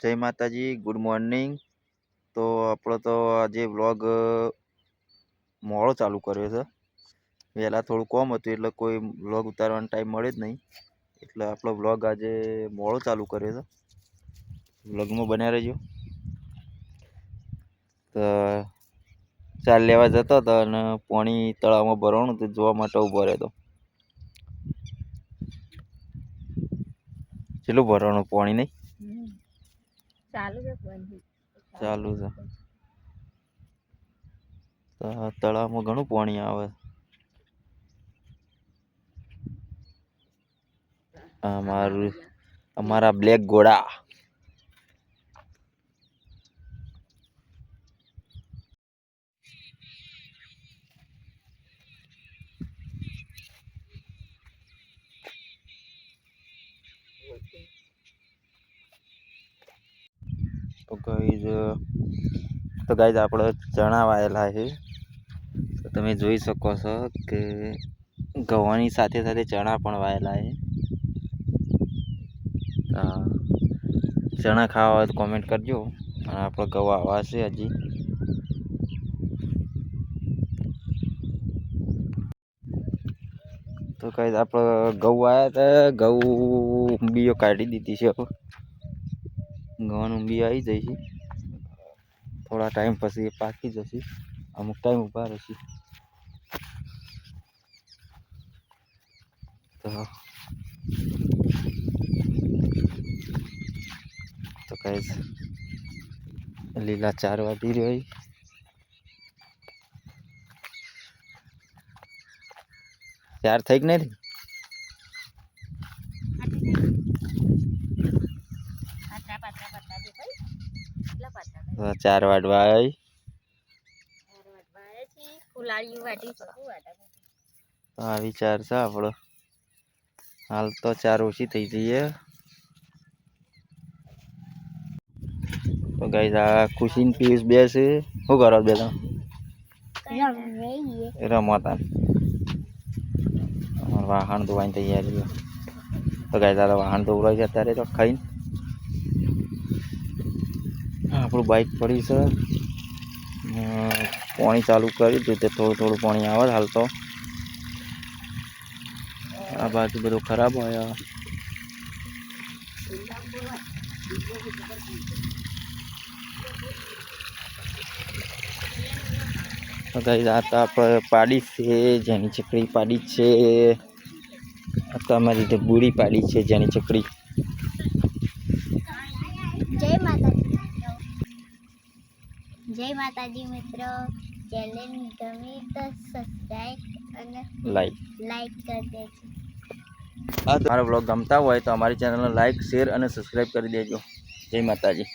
જય માતાજી, good morning. તો આપણો તો આજે વ્લોગ મોડો ચાલુ કર્યો છે। વહેલા થોડું કોમ હતું એટલે કોઈ વ્લોગ ઉતારવાનો ટાઈમ મળે જ નહીં, એટલે આપણો વ્લોગ આજે મોડો ચાલુ કર્યો છે। વ્લોગમાં બન્યા રહેજો। તો ચાલ લેવા જતો હતો અને પાણી તળાવમાં ભરવાનું તો જોવા માટે ઊભો રહેતો। કેટલું ભરવાનું પાણી નહીં? ચાલુ છે। તો તળાવમાં ઘણું પાણી આવે। અમારા બ્લેક ઘોડા તો ગાઈઝ આપણે ચણા વાયેલા છે। તો તમે જોઈ શકો છો કે ઘઉંની સાથે સાથે ચણા પણ વાયેલા છે। ચણા ખાવા હોય તો કોમેન્ટ કરજો। અને આપણે ઘઉં આવા છે હજી। તો ગાઈઝ આપણે ઘઉં આવ્યા હતા, ઘઉં ઊંબીઓ કાઢી દીધી છે। ઘઉં ઊંબી આવી જાય છે, થોડા ટાઈમ પછી પાકી જશે, અમુક ટાઈમ ઊભા રહેશે। તો ગાઈઝ લીલા ચાર વાટી રહ્યો, ચાર થઈ કે નથી? ચાર વાટવા આવી। આ વિચાર છે આપણો। હાલ તો ચાર ઓછી થઈ જઈએ। તો ગાઈઝ આ ખુશીન પિયુષ બે છે, શું કરો બે તમે? રમતા વાહન ધોવાની તૈયારી। તો ગાઈઝ આ વાહન ધોવરાય છે અત્યારે તો ખાઈને। આપણું બાઇક પડી છે, પાણી ચાલુ કરી દીધું તે થોડું થોડું પાણી આવે હાલ તો। આ બાજુ બધું ખરાબ હોય। તો ગાઈઝ આ તો આપણે પાડી છે, જેની ચકડી પાડી છે। આ તો અમારી રીતે બુરી પાડી છે, જેની ચકડી। જય માતાજી મિત્રો, ચેનલ ગમે તો સબસ્ક્રાઇબ અને લાઈક કરી દેજો। આ તમારો બ્લોગ ગમતા હોય તો અમારી ચેનલને લાઈક, શેર અને સબસ્ક્રાઈબ કરી દેજો। જય માતાજી।